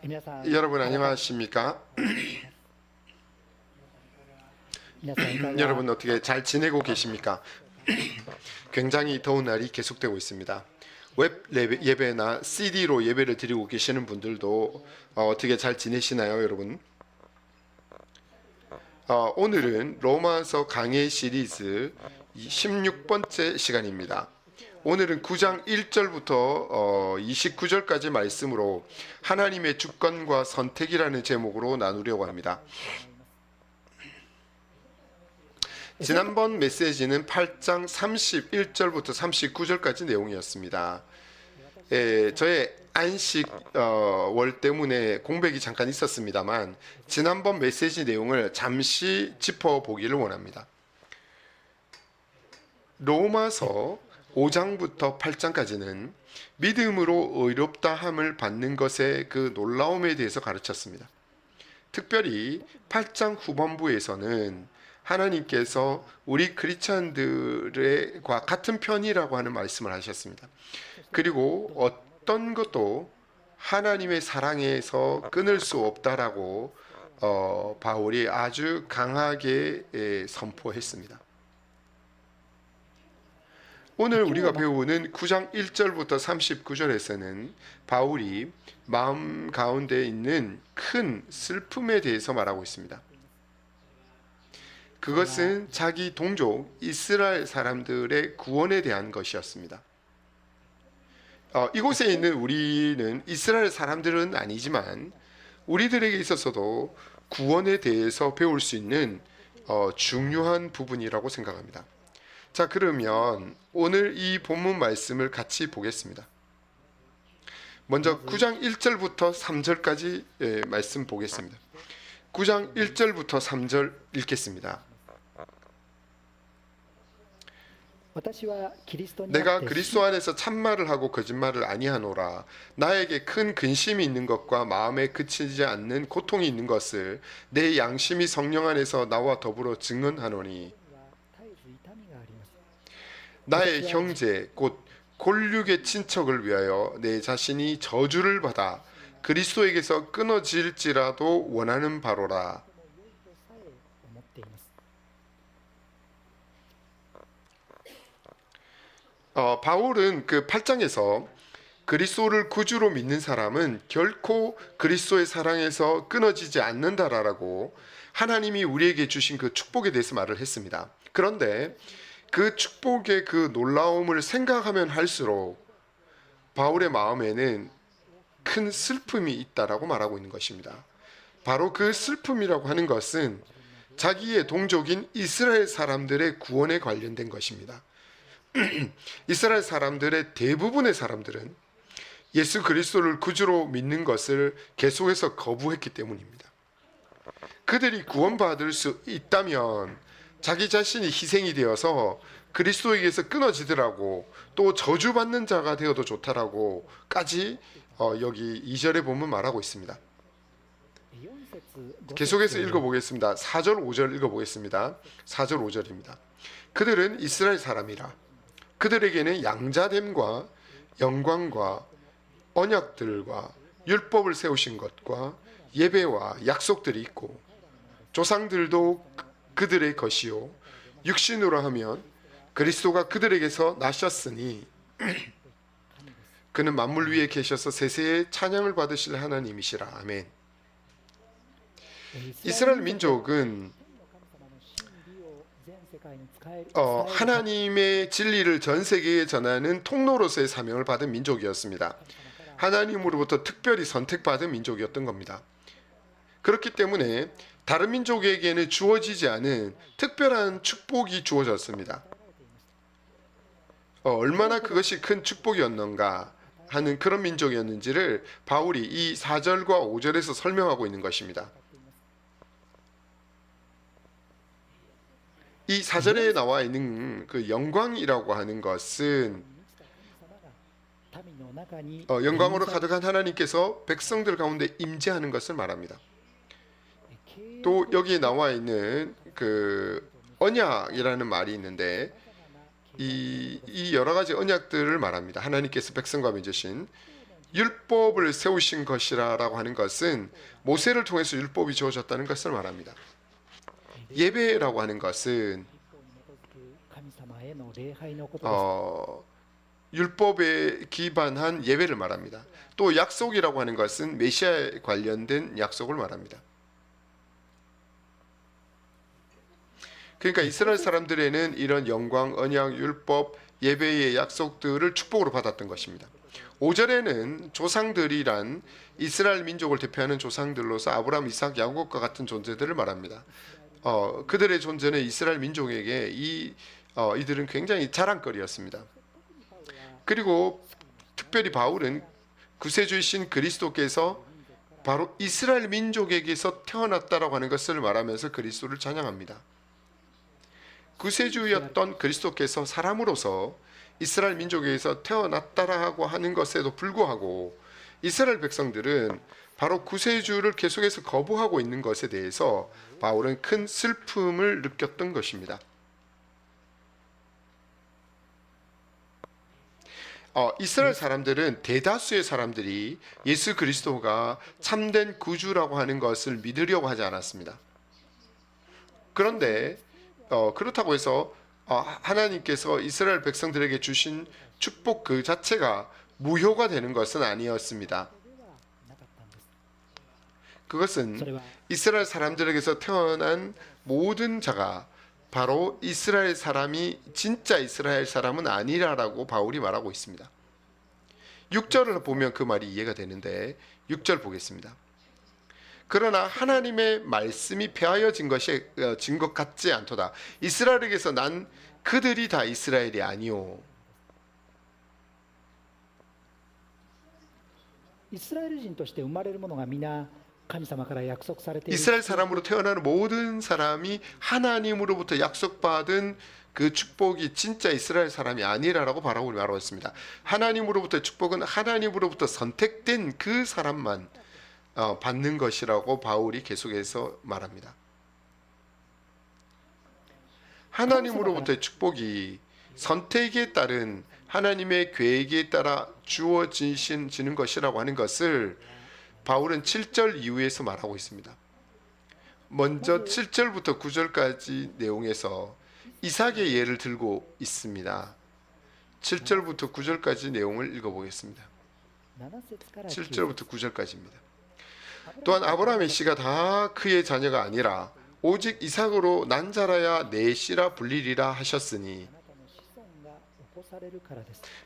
여러분 안녕하십니까? 여러분 어떻게 잘 지내고 계십니까? 굉장히 더운 날이 계속되고 있습니다. 웹 예배나 CD로 예배를 드리고 계시는 분들도 어떻게 잘 지내시나요, 여러분? 오늘은 로마서 강해 시리즈 16번째 시간입니다. 오늘은 9장 1절부터 29절까지 말씀으로 하나님의 주권과 선택이라는 제목으로 나누려고 합니다. 지난번 메시지는 8장 31절부터 39절까지 내용이었습니다. 저의 안식 월 때문에 공백이 잠깐 있었습니다만 지난번 메시지 내용을 잠시 짚어보기를 원합니다. 로마서 5장부터 8장까지는 믿음으로 의롭다함을 받는 것의 그 놀라움에 대해서 가르쳤습니다. 특별히 8장 후반부에서는 하나님께서 우리 크리스찬들과 같은 편이라고 하는 말씀을 하셨습니다. 그리고 어떤 것도 하나님의 사랑에서 끊을 수 없다라고 바울이 아주 강하게 선포했습니다. 오늘 우리가 배우는 9장 1절부터 39절에서는 바울이 마음 가운데 있는 큰 슬픔에 대해서 말하고 있습니다. 그것은 자기 동족 이스라엘 사람들의 구원에 대한 것이었습니다. 이곳에 있는 우리는 이스라엘 사람들은 아니지만 우리들에게 있어서도 구원에 대해서 배울 수 있는 중요한 부분이라고 생각합니다. 자, 그러면 오늘 이 본문 말씀을 같이 보겠습니다. 먼저 9장 1절부터 3절까지 말씀 보겠습니다. 9장 1절부터 3절 읽겠습니다. 내가 그리스도 안에서 참말을 하고 거짓말을 아니하노라. 나에게 큰 근심이 있는 것과 마음에 그치지 않는 고통이 있는 것을 내 양심이 성령 안에서 나와 더불어 증언하노니 나의 형제 곧 골육의 친척을 위하여 내 자신이 저주를 받아 그리스도에게서 끊어질지라도 원하는 바로라. 바울은 그 8장에서 그리스도를 구주로 믿는 사람은 결코 그리스도의 사랑에서 끊어지지 않는다라고 하나님이 우리에게 주신 그 축복에 대해서 말을 했습니다. 그런데 그 축복의 그 놀라움을 생각하면 할수록 바울의 마음에는 큰 슬픔이 있다라고 말하고 있는 것입니다. 바로 그 슬픔이라고 하는 것은 자기의 동족인 이스라엘 사람들의 구원에 관련된 것입니다. 이스라엘 사람들의 대부분의 사람들은 예수 그리스도를 구주로 믿는 것을 계속해서 거부했기 때문입니다. 그들이 구원받을 수 있다면 자기 자신이 희생이 되어서 그리스도에게서 끊어지더라고, 또 저주받는 자가 되어도 좋다라고까지 여기 2절에 보면 말하고 있습니다. 계속해서 읽어보겠습니다. 4절 5절 읽어보겠습니다. 4절 5절입니다. 그들은 이스라엘 사람이라. 그들에게는 양자됨과 영광과 언약들과 율법을 세우신 것과 예배와 약속들이 있고 조상들도 그들의 것이요 육신으로 하면 그리스도가 그들에게서 나셨으니 그는 만물 위에 계셔서 세세의 찬양을 받으실 하나님이시라. 아멘. 이스라엘 민족은 하나님의 진리를 전 세계에 전하는 통로로서의 사명을 받은 민족이었습니다. 하나님으로부터 특별히 선택받은 민족이었던 겁니다. 그렇기 때문에 다른 민족에게는 주어지지 않은 특별한 축복이 주어졌습니다. 얼마나 그것이 큰 축복이었는가 하는 그런 민족이었는지를 바울이 이 4절과 5절에서 설명하고 있는 것입니다. 이 4절에 나와 있는 그 영광이라고 하는 것은 영광으로 가득한 하나님께서 백성들 가운데 임재하는 것을 말합니다. 또 여기에 나와 있는 그 언약이라는 말이 있는데 이 여러 가지 언약들을 말합니다. 하나님께서 백성과 맺으신 율법을 세우신 것이라고 하는 것은 모세를 통해서 율법이 주어졌다는 것을 말합니다. 예배라고 하는 것은 율법에 기반한 예배를 말합니다. 또 약속이라고 하는 것은 메시아에 관련된 약속을 말합니다. 그러니까 이스라엘 사람들에는 이런 영광, 언약, 율법, 예배의 약속들을 축복으로 받았던 것입니다. 5절에는 조상들이란 이스라엘 민족을 대표하는 조상들로서 아브라함, 이삭, 야곱과 같은 존재들을 말합니다. 그들의 존재는 이스라엘 민족에게 이들은 굉장히 자랑거리였습니다. 그리고 특별히 바울은 구세주이신 그리스도께서 바로 이스라엘 민족에게서 태어났다라고 하는 것을 말하면서 그리스도를 찬양합니다. 구세주였던 그리스도께서 사람으로서 이스라엘 민족에게서 태어났다라고 하는 것에도 불구하고 이스라엘 백성들은 바로 구세주를 계속해서 거부하고 있는 것에 대해서 바울은 큰 슬픔을 느꼈던 것입니다. 이스라엘 사람들은 대다수의 사람들이 예수 그리스도가 참된 구주라고 하는 것을 믿으려고 하지 않았습니다. 그런데 그렇다고 해서 하나님께서 이스라엘 백성들에게 주신 축복 그 자체가 무효가 되는 것은 아니었습니다. 그것은 이스라엘 사람들에게서 태어난 모든 자가 바로 이스라엘 사람이 진짜 이스라엘 사람은 아니라라고 바울이 말하고 있습니다. 6절을 보면 그 말이 이해가 되는데 6절 보겠습니다. 그러나 하나님의 말씀이 폐하여진 것 같지 않도다. 이스라엘에게서 난 그들이 다 이스라엘이 아니오. 이스라엘 사람으로 태어나는 모든 사람이 하나님으로부터 약속받은 그 축복이 진짜 이스라엘 사람이 아니라라고 바라고 말하고 있습니다. 하나님으로부터 축복은 하나님으로부터 선택된 그 사람만 받는 것이라고 바울이 계속해서 말합니다. 하나님으로부터의 축복이 선택에 따른 하나님의 계획에 따라 주어지는 것이라고 하는 것을 바울은 7절 이후에서 말하고 있습니다. 먼저 7절부터 9절까지 내용에서 이삭의 예를 들고 있습니다. 7절부터 9절까지 내용을 읽어보겠습니다. 7절부터 9절까지입니다. 또한 아브라함의 씨가 다 그의 자녀가 아니라 오직 이삭으로 난 자라야 내 씨라 불리리라 하셨으니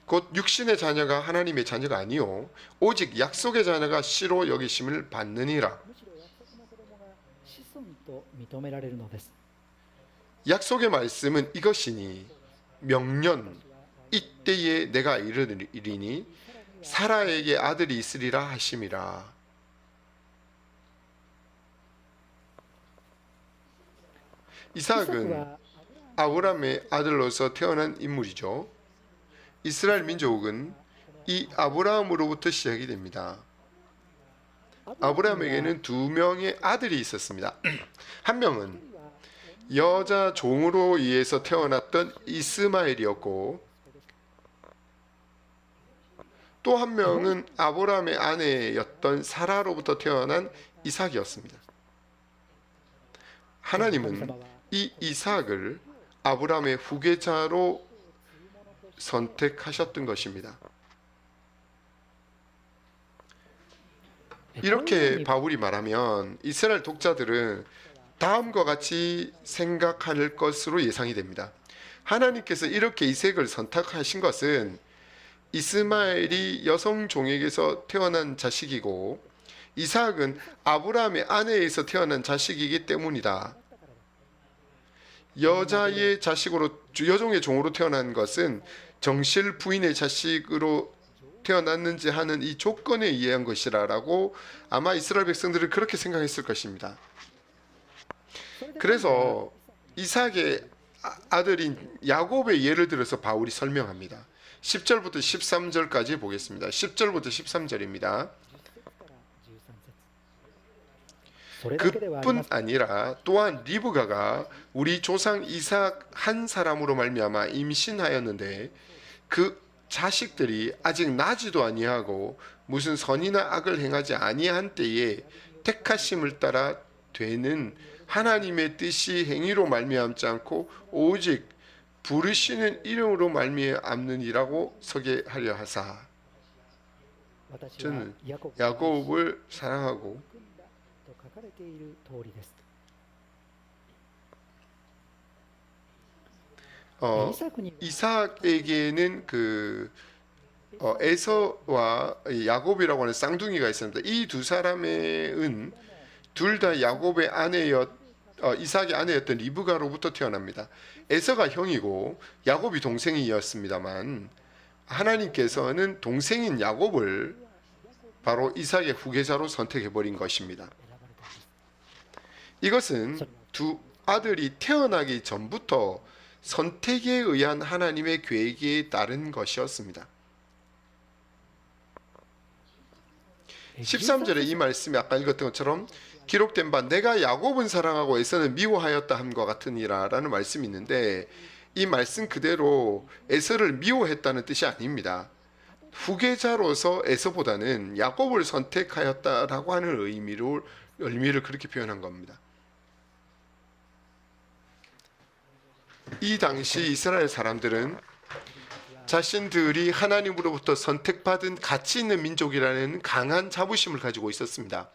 곧 육신의 자녀가 하나님의 자녀가 아니요 오직 약속의 자녀가 씨로 여기심을 받느니라. 약속의 말씀은 이것이니 명년 이때에 내가 이르리니 사라에게 아들이 있으리라 하심이라. 이삭은 아브라함의 아들로서 태어난 인물이죠. 이스라엘 민족은 이 아브라함으로부터 시작이 됩니다. 아브라함에게는 두 명의 아들이 있었습니다. 한 명은 여자 종으로 의해서 태어났던 이스마엘이었고 또 한 명은 아브라함의 아내였던 사라로부터 태어난 이삭이었습니다. 하나님은 이 이삭을 아브라함의 후계자로 선택하셨던 것입니다. 이렇게 바울이 말하면 이스라엘 독자들은 다음과 같이 생각할 것으로 예상이 됩니다. 하나님께서 이렇게 이삭을 선택하신 것은 이스마엘이 여성 종에게서 태어난 자식이고 이삭은 아브라함의 아내에서 태어난 자식이기 때문이다. 여자의 자식으로 여종의 종으로 태어난 것은 정실 부인의 자식으로 태어났는지 하는 이 조건에 의한 것이라고 아마 이스라엘 백성들은 그렇게 생각했을 것입니다. 그래서 이삭의 아들인 야곱의 예를 들어서 바울이 설명합니다. 10절부터 13절까지 보겠습니다. 10절부터 13절입니다. 그뿐 아니라 또한 리브가가 우리 조상 이삭 한 사람으로 말미암아 임신하였는데 그 자식들이 아직 나지도 아니하고 무슨 선이나 악을 행하지 아니한 때에 택하심을 따라 되는 하나님의 뜻이 행위로 말미암지 않고 오직 부르시는 이름으로 말미암느니라고 소개하려 하사. 저는 야곱을 사랑하고 이삭에게는 에서와 야곱이라고 하는 쌍둥이가 있습니다. 이 두 사람은 둘 다 야곱의 이삭의 아내였던 리브가로부터 태어납니다. 에서가 형이고 야곱이 동생이었습니다만 하나님께서는 동생인 야곱을 바로 이삭의 후계자로 선택해버린 것입니다. 이것은 두 아들이 태어나기 전부터 선택에 의한 하나님의 계획에 따른 것이었습니다. 13절에 이 말씀이 아까 읽었던 것처럼 기록된 바 내가 야곱은 사랑하고 에서는 미워하였다 함과 같으니라 라는 말씀이 있는데, 이 말씀 그대로 에서를 미워했다는 뜻이 아닙니다. 후계자로서 에서보다는 야곱을 선택하였다라고 하는 의미를 그렇게 표현한 겁니다. 이 당시 이스라엘 사람들은 자신들이 하나님으로부터 선택받은 가치 있는 민족이라는 강한 자부심을 가지고 있었습니다.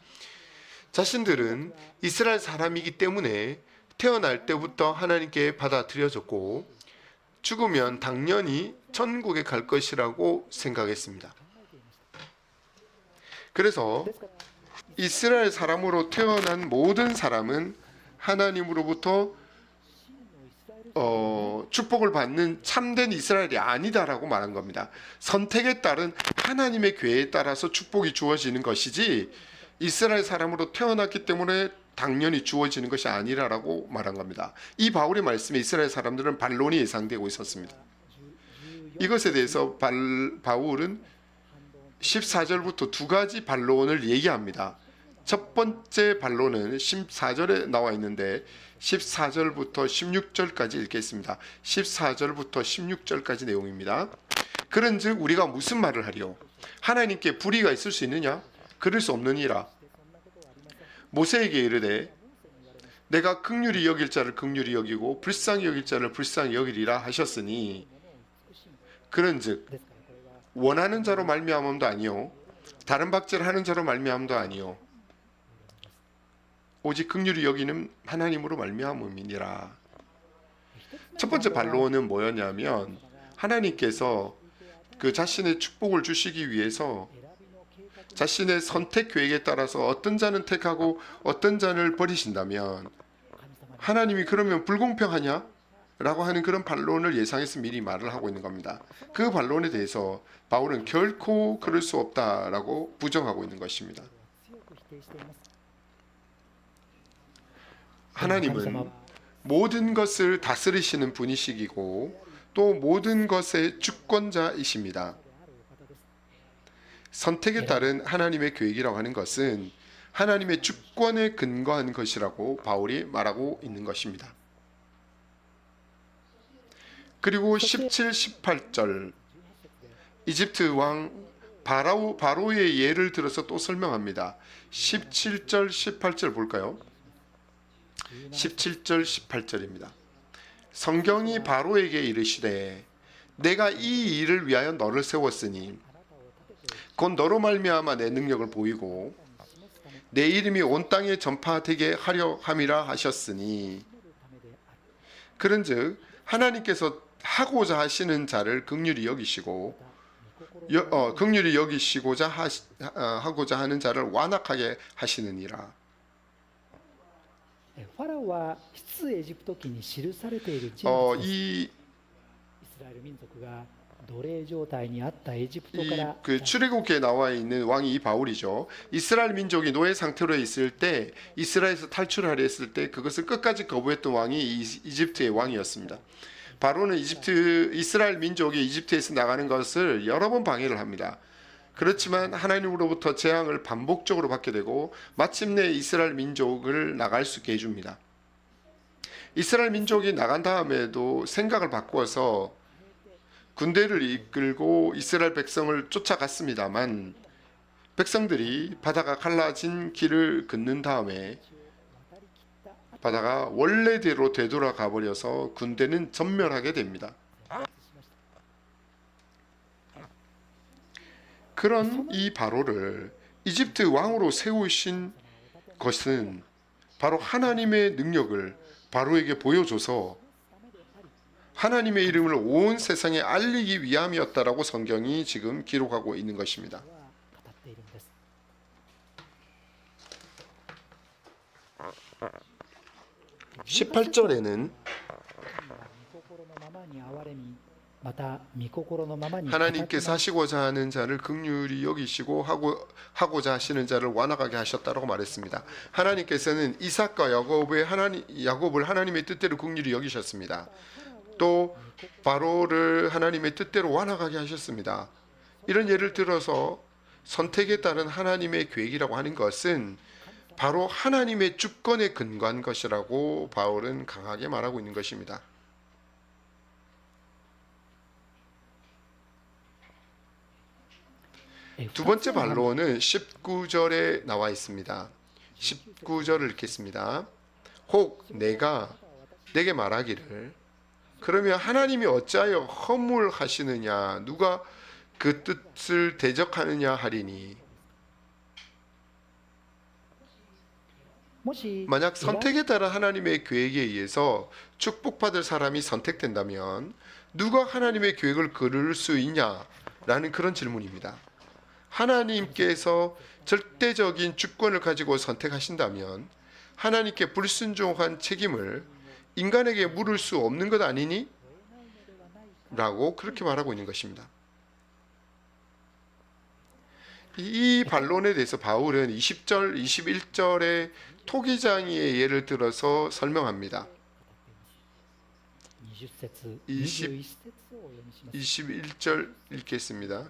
자신들은 이스라엘 사람이기 때문에 태어날 때부터 하나님께 받아들여졌고 죽으면 당연히 천국에 갈 것이라고 생각했습니다. 그래서 이스라엘 사람으로 태어난 모든 사람은 하나님으로부터 축복을 받는 참된 이스라엘이 아니다라고 말한 겁니다. 선택에 따른 하나님의 계획에 따라서 축복이 주어지는 것이지 이스라엘 사람으로 태어났기 때문에 당연히 주어지는 것이 아니라고 말한 겁니다. 이 바울의 말씀에 이스라엘 사람들은 반론이 예상되고 있었습니다. 이것에 대해서 바울은 14절부터 두 가지 반론을 얘기합니다. 첫 번째 반론은 14절에 나와 있는데 14절부터 16절까지 읽겠습니다. 14절부터 16절까지 내용입니다. 그런즉 우리가 무슨 말을 하리요? 하나님께 불의가 있을 수 있느냐? 그럴 수 없느니라. 모세에게 이르되 내가 긍휼히 여길 자를 긍휼히 여기고 불쌍히 여길 자를 불쌍히 여기리라 하셨으니, 그런즉 원하는 자로 말미암음도 아니요 다른 박제를 자로 말미암음도 아니요 오직 긍휼히 여기는 하나님으로 말미암음이니라. 첫 번째 반론은 뭐였냐면, 하나님께서 그 자신의 축복을 주시기 위해서 자신의 선택 계획에 따라서 어떤 자는 택하고 어떤 자를 버리신다면 하나님이 그러면 불공평하냐? 라고 하는 그런 반론을 예상해서 미리 말을 하고 있는 겁니다. 그 반론에 대해서 바울은 결코 그럴 수 없다라고 부정하고 있는 것입니다. 하나님은 모든 것을 다스리시는 분이시고 또 모든 것의 주권자이십니다. 선택에 따른 하나님의 계획이라고 하는 것은 하나님의 주권에 근거한 것이라고 바울이 말하고 있는 것입니다. 그리고 17, 18절 이집트 왕 바로의 예를 들어서 또 설명합니다. 17절, 18절 볼까요? 17절, 18절입니다. 성경이 바로에게 이르시되 내가 이 일을 위하여 너를 세웠으니 곧 너로 말미암아 내 능력을 보이고 내 이름이 온 땅에 전파되게 하려 함이라 하셨으니, 그런즉 하나님께서 하고자 하시는 자를 긍휼히 여기시고 긍휼히 여기시고자 하고자 하는 자를 완악하게 하시느니라. 그 출애굽기에 나와 있는 왕이 이 바울이죠. 이스라엘 민족이 노예 상태로 있을 때, 이스라엘에서 탈출하려 했을 때 그것을 끝까지 거부했던 왕이 이집트의 왕이었습니다. 바로는 이스라엘 민족이 이집트에서 나가는 것을 여러 번 방해를 합니다. 그렇지만 하나님으로부터 재앙을 반복적으로 받게 되고 마침내 이스라엘 민족을 나갈 수 있게 해줍니다. 이스라엘 민족이 나간 다음에도 생각을 바꾸어서 군대를 이끌고 이스라엘 백성을 쫓아갔습니다만 백성들이 바다가 갈라진 길을 걷는 다음에 바다가 원래대로 되돌아가 버려서 군대는 전멸하게 됩니다. 그런 이 바로를 이집트 왕으로 세우신 것은 바로 하나님의 능력을 바로에게 보여줘서 하나님의 이름을 온 세상에 알리기 위함이었다라고 성경이 지금 기록하고 있는 것입니다. 18절에는 하나님께서 하시고자 하는 자를 긍휼히 여기시고 하고자 하시는 자를 완악하게 하셨다라고 말했습니다. 하나님께서는 이삭과 야곱을 하나님의 뜻대로 긍휼히 여기셨습니다. 또 바로를 하나님의 뜻대로 완악하게 하셨습니다. 이런 예를 들어서 선택에 따른 하나님의 계획이라고 하는 것은 바로 하나님의 주권에 근거한 것이라고 바울은 강하게 말하고 있는 것입니다. 두 번째 반론은 19절에 나와 있습니다. 19절을 읽겠습니다. 혹 내가 내게 말하기를 그러면 하나님이 어찌하여 허물하시느냐 누가 그 뜻을 대적하느냐 하리니 만약 선택에 따라 하나님의 계획에 의해서 축복받을 사람이 선택된다면 누가 하나님의 계획을 거를 수 있냐라는 그런 질문입니다. 하나님께서 절대적인 주권을 가지고 선택하신다면 하나님께 불순종한 책임을 인간에게 물을 수 없는 것 아니니? 라고 그렇게 말하고 있는 것입니다. 이 반론에 대해서 바울은 20절, 21절의 토기장이의 예를 들어서 설명합니다. 21절 읽겠습니다.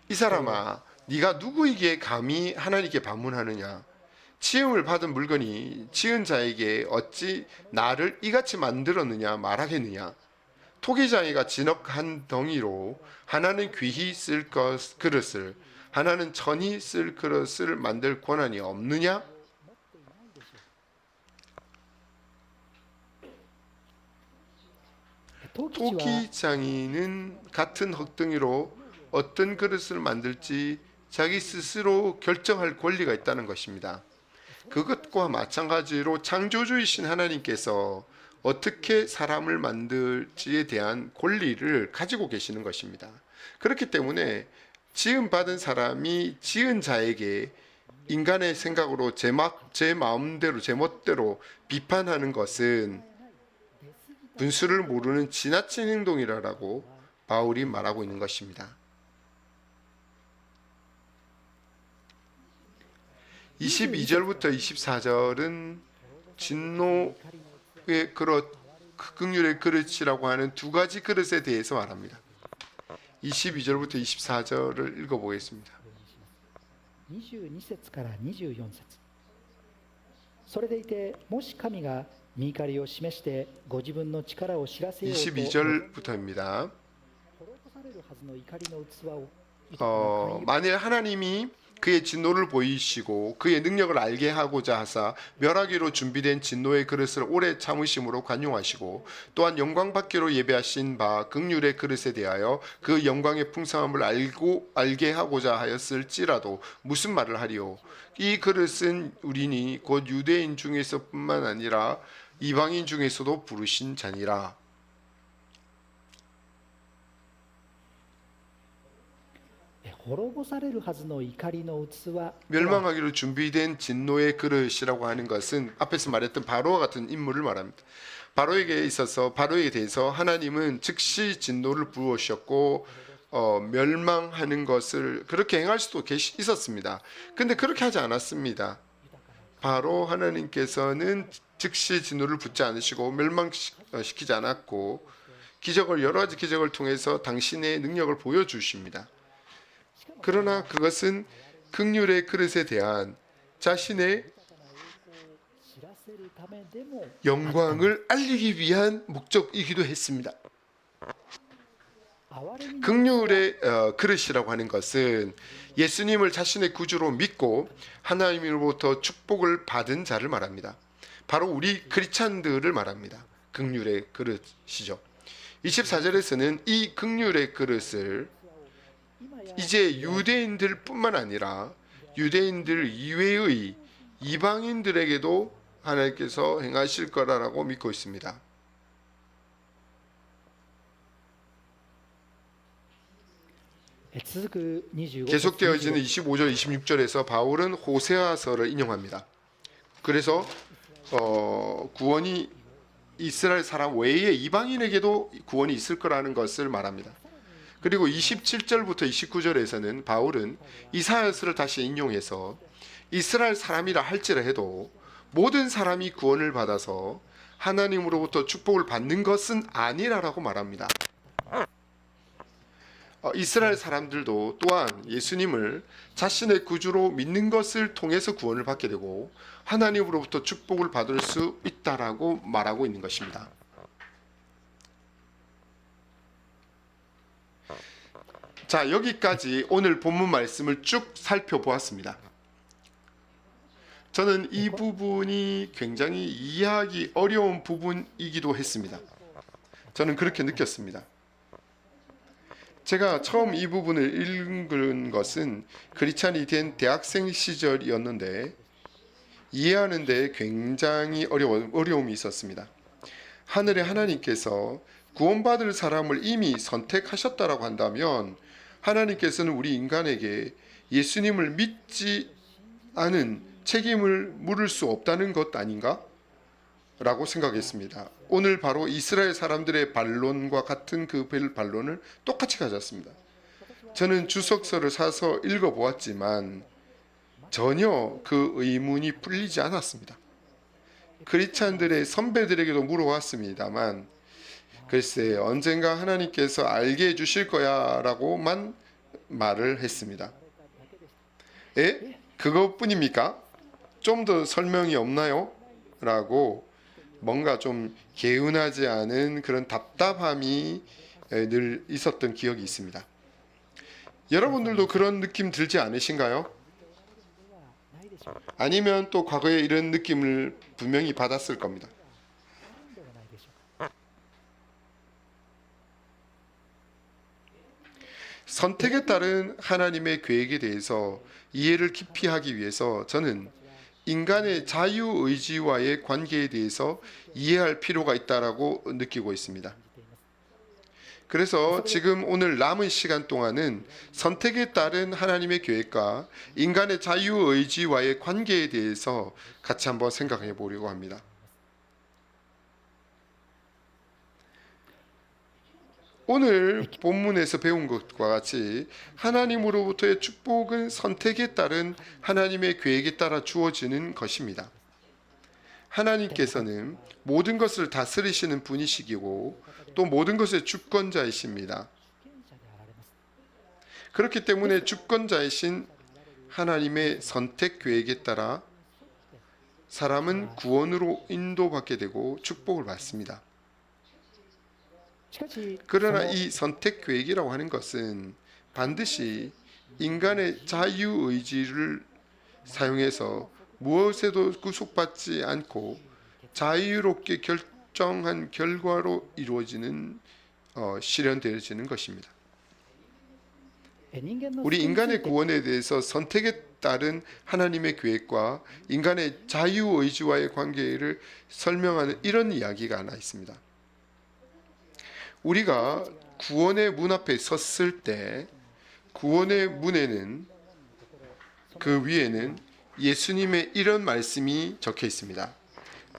이 사람아, 네가 누구에게 감히 하나님께 반문하느냐? 지음을 받은 물건이 지은 자에게 어찌 나를 이같이 만들었느냐 말하겠느냐? 토기장이가 진흙한 덩이로 하나는 귀히 쓸 그릇을 하나는 천히 쓸 그릇을 만들 권한이 없느냐? 토기장이는 같은 흙덩이로 어떤 그릇을 만들지 자기 스스로 결정할 권리가 있다는 것입니다. 그것과 마찬가지로 창조주이신 하나님께서 어떻게 사람을 만들지에 대한 권리를 가지고 계시는 것입니다. 그렇기 때문에 지음받은 사람이 지은 자에게 인간의 생각으로 제 마음대로 제 멋대로 비판하는 것은 분수를 모르는 지나친 행동이라고 바울이 말하고 있는 것입니다. 22절부터 24절은 진노의 그릇, 긍휼의 그릇이라고 하는 두 가지 그릇에 대해서 말합니다. 22절부터 24절을 읽어보겠습니다. 22節から24節それでいてもし神が御怒りを示してご自分の力を知らせようと 22절부터입니다. 만일 하나님이 그의 진노를 보이시고 그의 능력을 알게 하고자 하사 멸하기로 준비된 진노의 그릇을 오래 참으심으로 관용하시고 또한 영광 받기로 예배하신 바 긍휼의 그릇에 대하여 그 영광의 풍성함을 알게 하고자 하였을지라도 무슨 말을 하리요? 이 그릇은 우리니 곧 유대인 중에서뿐만 아니라 이방인 중에서도 부르신 자니라. 멸망하기로 준비된 진노의 그릇이라고 하는 것은 앞에서 말했던 바로와 같은 인물을 말합니다. 바로에게 대해서 하나님은 즉시 진노를 부으셨고 멸망하는 것을 그렇게 행할 수도 있었습니다. 근데 그렇게 하지 않았습니다. 바로 하나님께서는 즉시 진노를 붓지 않으시고 멸망시키지 않았고 여러 가지 기적을 통해서 당신의 능력을 보여주십니다. 그러나 그것은 긍휼의 그릇에 대한 자신의 영광을 알리기 위한 목적이기도 했습니다. 긍휼의 그릇이라고 하는 것은 예수님을 자신의 구주로 믿고 하나님으로부터 축복을 받은 자를 말합니다. 바로 우리 크리스찬들을 말합니다. 긍휼의 그릇이죠. 24절에서는 이 긍휼의 그릇을 이제 유대인들뿐만 아니라 유대인들 이외의 이방인들에게도 하나님께서 행하실 거라고 믿고 있습니다. 계속되어지는 25절 26절에서 바울은 호세아서를 인용합니다. 그래서 구원이 이스라엘 사람 외에 이방인에게도 구원이 있을 거라는 것을 말합니다. 그리고 27절부터 29절에서는 바울은 이사야서를 다시 인용해서 이스라엘 사람이라 할지라도 모든 사람이 구원을 받아서 하나님으로부터 축복을 받는 것은 아니라고 말합니다. 이스라엘 사람들도 또한 예수님을 자신의 구주로 믿는 것을 통해서 구원을 받게 되고 하나님으로부터 축복을 받을 수 있다라고 말하고 있는 것입니다. 자, 여기까지 오늘 본문 말씀을 쭉 살펴보았습니다. 저는 이 부분이 굉장히 이해하기 어려운 부분이기도 했습니다. 저는 그렇게 느꼈습니다. 제가 처음 이 부분을 읽은 것은 크리스찬이 된 대학생 시절이었는데 이해하는 데 굉장히 어려움이 있었습니다. 하늘의 하나님께서 구원받을 사람을 이미 선택하셨다라고 한다면 하나님께서는 우리 인간에게 예수님을 믿지 않은 책임을 물을 수 없다는 것 아닌가? 라고 생각했습니다. 오늘 바로 이스라엘 사람들의 반론과 같은 그 반론을 똑같이 가졌습니다. 저는 주석서를 사서 읽어보았지만 전혀 그 의문이 풀리지 않았습니다. 크리스찬들의 선배들에게도 물어봤습니다만 글쎄 언젠가 하나님께서 알게 해주실 거야 라고만 말을 했습니다. 에? 그것뿐입니까? 좀 더 설명이 없나요? 라고 뭔가 좀 개운하지 않은 그런 답답함이 늘 있었던 기억이 있습니다. 여러분들도 그런 느낌 들지 않으신가요? 아니면 또 과거에 이런 느낌을 분명히 받았을 겁니다. 선택에 따른 하나님의 계획에 대해서 이해를 깊이 하기 위해서 저는 인간의 자유의지와의 관계에 대해서 이해할 필요가 있다고 느끼고 있습니다. 그래서 지금 오늘 남은 시간 동안은 선택에 따른 하나님의 계획과 인간의 자유의지와의 관계에 대해서 같이 한번 생각해 보려고 합니다. 오늘 본문에서 배운 것과 같이 하나님으로부터의 축복은 선택에 따른 하나님의 계획에 따라 주어지는 것입니다. 하나님께서는 모든 것을 다스리시는 분이시고 또 모든 것의 주권자이십니다. 그렇기 때문에 주권자이신 하나님의 선택 계획에 따라 사람은 구원으로 인도받게 되고 축복을 받습니다. 그러나 이 선택 계획이라고 하는 것은 반드시 인간의 자유의지를 사용해서 무엇에도 구속받지 않고 자유롭게 결정한 결과로 이루어지는 실현되어지는 것입니다. 우리 인간의 구원에 대해서 선택에 따른 하나님의 계획과 인간의 자유의지와의 관계를 설명하는 이런 이야기가 하나 있습니다. 우리가 구원의 문 앞에 섰을 때 구원의 문에는 그 위에는 예수님의 이런 말씀이 적혀 있습니다.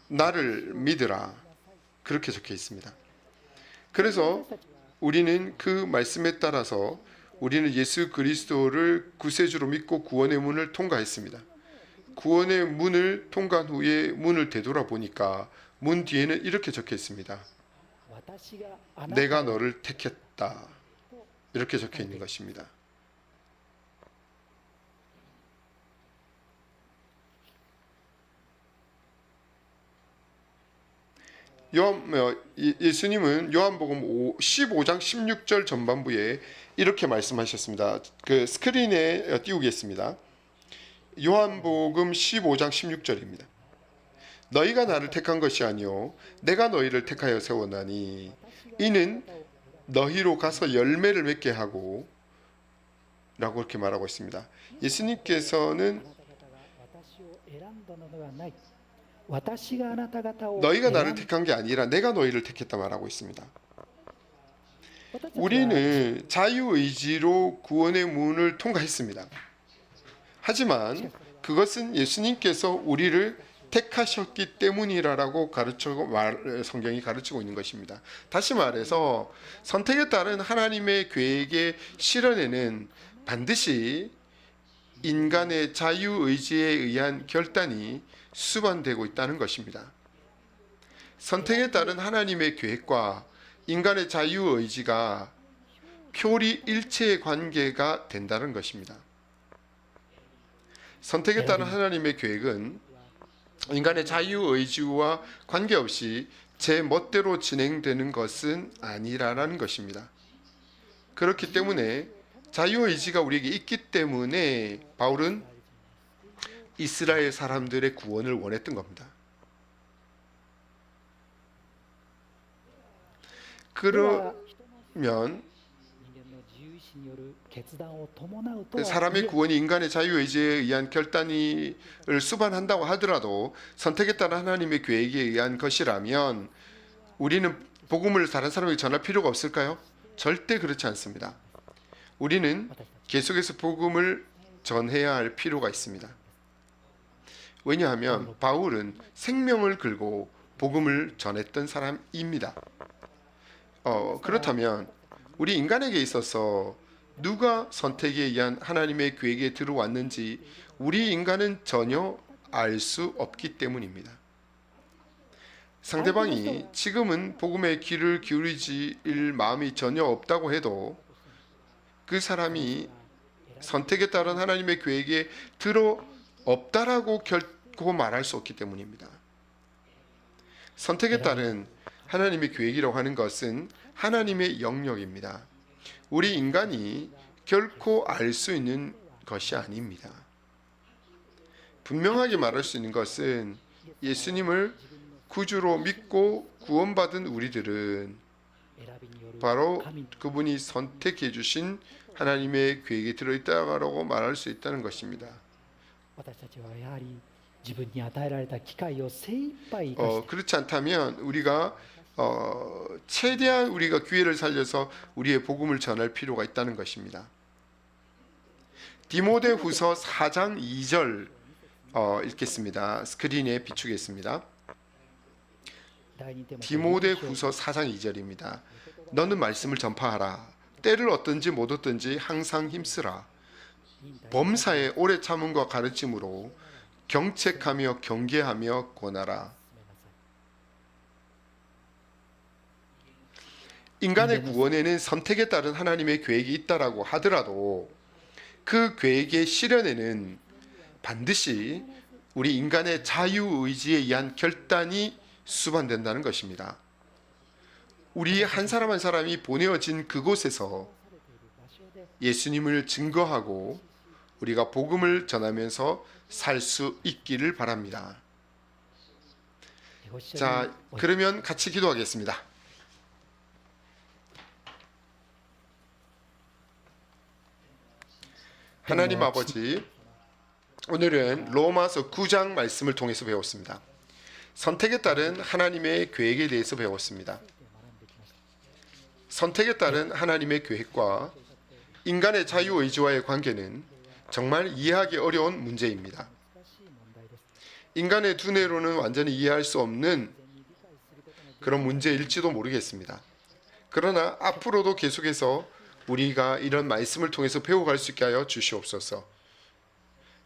나를 믿으라. 그렇게 적혀 있습니다. 그래서 우리는 그 말씀에 따라서 우리는 예수 그리스도를 구세주로 믿고 구원의 문을 통과했습니다. 구원의 문을 통과한 후에 문을 되돌아보니까 문 뒤에는 이렇게 적혀 있습니다. 내가 너를 택했다. 이렇게 적혀 있는 것입니다. 예수님은 요한복음 15장 16절 전반부에 이렇게 말씀하셨습니다. 그 스크린에 띄우겠습니다. 요한복음 15장 16절입니다. 너희가 나를 택한 것이 아니요 내가 너희를 택하여 세웠나니 이는 너희로 가서 열매를 맺게 하고 라고 이렇게 말하고 있습니다. 예수님께서는 너희가 나를 택한 게 아니라 내가 너희를 택했다 말하고 있습니다. 우리는 자유의지로 구원의 문을 통과했습니다. 하지만 그것은 예수님께서 우리를 택하셨기 때문이라고 성경이 가르치고 있는 것입니다. 다시 말해서 선택에 따른 하나님의 계획의 실현에는 반드시 인간의 자유의지에 의한 결단이 수반되고 있다는 것입니다. 선택에 따른 하나님의 계획과 인간의 자유의지가 표리일체의 관계가 된다는 것입니다. 선택에 따른 하나님의 계획은 인간의 자유의지와 관계없이 제 멋대로 진행되는 것은 아니라는 것입니다. 그렇기 때문에 자유의지가 우리에게 있기 때문에 바울은 이스라엘 사람들의 구원을 원했던 겁니다. 그러면 사람의 구원이 인간의 자유의지에 의한 결단을 수반한다고 하더라도 선택에 따른 하나님의 계획에 의한 것이라면 우리는 복음을 다른 사람에게 전할 필요가 없을까요? 절대 그렇지 않습니다. 우리는 계속해서 복음을 전해야 할 필요가 있습니다. 왜냐하면 바울은 생명을 걸고 복음을 전했던 사람입니다. 그렇다면 우리 인간에게 있어서 누가 선택에 의한 하나님의 계획에 들어왔는지 우리 인간은 전혀 알 수 없기 때문입니다. 상대방이 지금은 복음에 귀를 기울이질 마음이 전혀 없다고 해도 그 사람이 선택에 따른 하나님의 계획에 들어 없다라고 결코 말할 수 없기 때문입니다. 선택에 따른 하나님의 계획이라고 하는 것은 하나님의 영역입니다. 우리 인간이 결코 알 수 있는 것이 아닙니다. 분명하게 말할 수 있는 것은 예수님을 구주로 믿고 구원받은 우리들은 바로 그분이 선택해 주신 하나님의 계획에 들어있다고 말할 수 있다는 것입니다. 그렇지 않다면 우리가 최대한 우리가 기회를 살려서 우리의 복음을 전할 필요가 있다는 것입니다. 디모데후서 4장 2절 읽겠습니다. 스크린에 비추겠습니다. 디모데후서 4장 2절입니다. 너는 말씀을 전파하라. 때를 얻든지 못 얻든지 항상 힘쓰라. 범사에 오래 참음과 가르침으로 경책하며 경계하며 권하라. 인간의 구원에는 선택에 따른 하나님의 계획이 있다라고 하더라도 그 계획의 실현에는 반드시 우리 인간의 자유의지에 의한 결단이 수반된다는 것입니다. 우리 한 사람 한 사람이 보내어진 그곳에서 예수님을 증거하고 우리가 복음을 전하면서 살 수 있기를 바랍니다. 자, 그러면 같이 기도하겠습니다. 하나님 아버지, 오늘은 로마서 9장 말씀을 통해서 배웠습니다. 선택에 따른 하나님의 계획에 대해서 배웠습니다. 선택에 따른 하나님의 계획과 인간의 자유의지와의 관계는 정말 이해하기 어려운 문제입니다. 인간의 두뇌로는 완전히 이해할 수 없는 그런 문제일지도 모르겠습니다. 그러나 앞으로도 계속해서 우리가 이런 말씀을 통해서 배워갈 수 있게 하여 주시옵소서.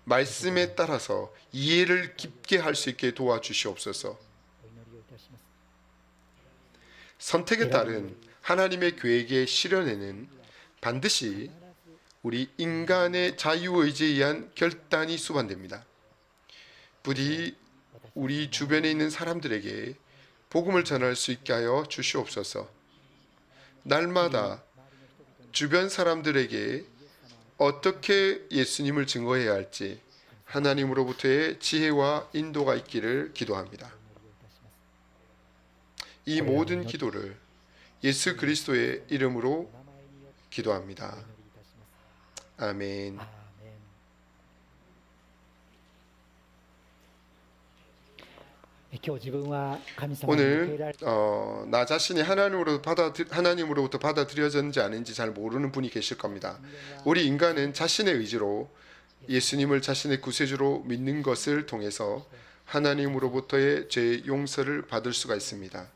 말씀에 따라서 이해를 깊게 할 수 있게 도와주시옵소서. 선택에 따른 하나님의 계획의 실현에는 반드시 우리 인간의 자유의지에 의한 결단이 수반됩니다. 부디 우리 주변에 있는 사람들에게 복음을 전할 수 있게 하여 주시옵소서. 날마다 주변 사람들에게 어떻게 예수님을 증거해야 할지 하나님으로부터의 지혜와 인도가 있기를 기도합니다. 이 모든 기도를 예수 그리스도의 이름으로 기도합니다. 아멘. アーメン。今日自分は神様に受け入れら 오늘 れ 나 자신이 하나님으로부터 받아들여졌는지 아닌지 잘 모르는 분이 계실 겁니다. 우리 인간은 자신의 의지로 예수님을 자신의 구세주로 믿는 것을 통해서 하나님으로부터의 죄 용서를 받을 수가 있습니다.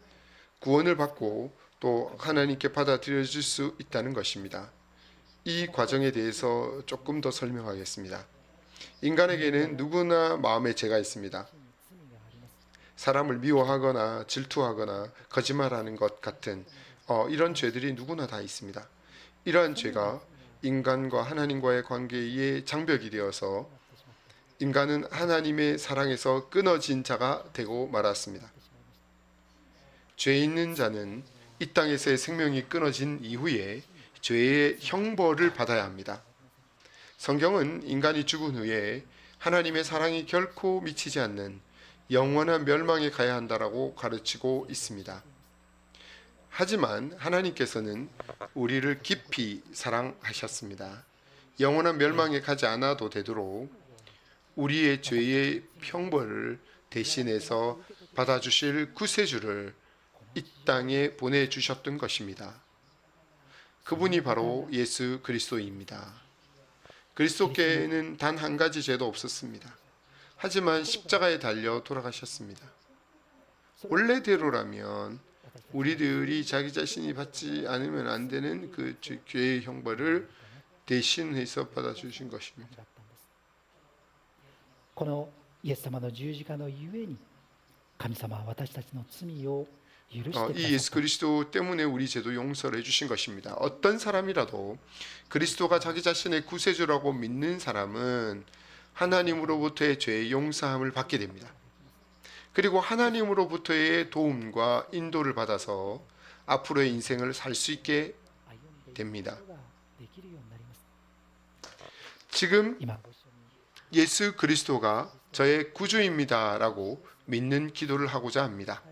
구원을 받고 또 하나님께 받아들여질 수 있다는 것입니다. 이 과정에 대해서 조금 더 설명하겠습니다. 인간에게는 누구나 마음에 죄가 있습니다. 사람을 미워하거나 질투하거나 거짓말하는 것 같은 이런 죄들이 누구나 다 있습니다. 이러한 죄가 인간과 하나님과의 관계의 장벽이 되어서 인간은 하나님의 사랑에서 끊어진 자가 되고 말았습니다. 죄 있는 자는 이 땅에서의 생명이 끊어진 이후에 죄의 형벌을 받아야 합니다. 성경은 인간이 죽은 후에 하나님의 사랑이 결코 미치지 않는 영원한 멸망에 가야 한다라고 가르치고 있습니다. 하지만 하나님께서는 우리를 깊이 사랑하셨습니다. 영원한 멸망에 가지 않아도 되도록 우리의 죄의 형벌을 대신해서 받아주실 구세주를 이 땅에 보내주셨던 것입니다. 그분이 바로 예수 그리스도입니다. 그리스도께는 단 한 가지 죄도 없었습니다. 하지만 십자가에 달려 돌아가셨습니다. 원래대로라면 우리들이 자기 자신이 받지 않으면 안 되는 그 죄의 형벌을 대신해서 받아주신 것입니다. このイエス様の十字架のゆえに神様は私たちの罪を許してくださっ 이 예수 た。 그리스도 때문에 우리 죄도 용서를 해주신 것입니다. 어떤 사람이라도 그리스도가 자기 자신의 구세주라고 믿는 사람은 하나님으로부터의 죄의 용서함을 받게 됩니다. 그리고 하나님으로부터의 도움과 인도를 받아서 앞으로의 인생을 살 수 있게 歩んでいく 됩니다. ことができるようになります。 지금 今ご一緒に 예수 그리스도가 저의 구주입니다라고 믿는 기도를 하고자 합니다.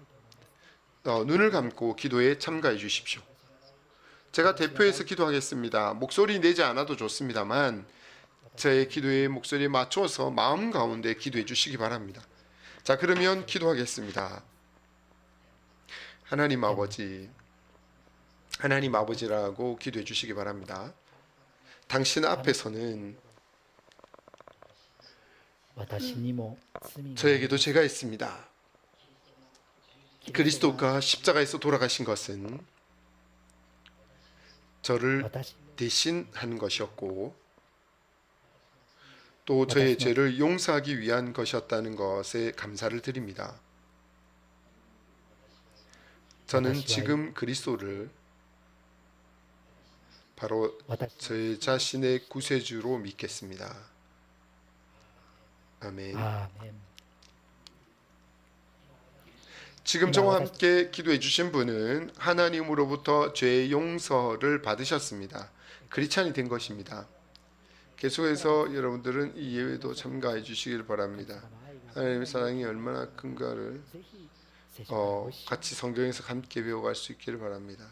눈을 감고 기도에 참가해 주십시오. 제가 대표해서 기도하겠습니다. 목소리 내지 않아도 좋습니다만 제 기도의 목소리에 맞춰서 마음 가운데 기도해 주시기 바랍니다. 자, 그러면 기도하겠습니다. 하나님 아버지라고 기도해 주시기 바랍니다. 당신 앞에서는 私にも罪があり 저에게도 죄가 있습니다. 그리스도가 십자가에서 돌아가신 것은 저를 私 대신하는 것이었고 또 저의 죄를 용서하기 위한 것이었다는 것에 감사를 드립니다. 저는 지금 그리스도를 바로 私 제 자신의 구세주로 믿겠습니다. 아멘. アーメン。 지금 저와 함께 기도해 주신 분은 하나님으로부터 죄의 용서를 받으셨습니다. 크리스찬이 된 것입니다. 계속해서 여러분들은 이 예배도 참가해 주시길 바랍니다. 하나님의 사랑이 얼마나 큰가를 ぜひ聖書からご一緒に 같이 성경에서 함께 배워갈 수 있기를 바랍니다.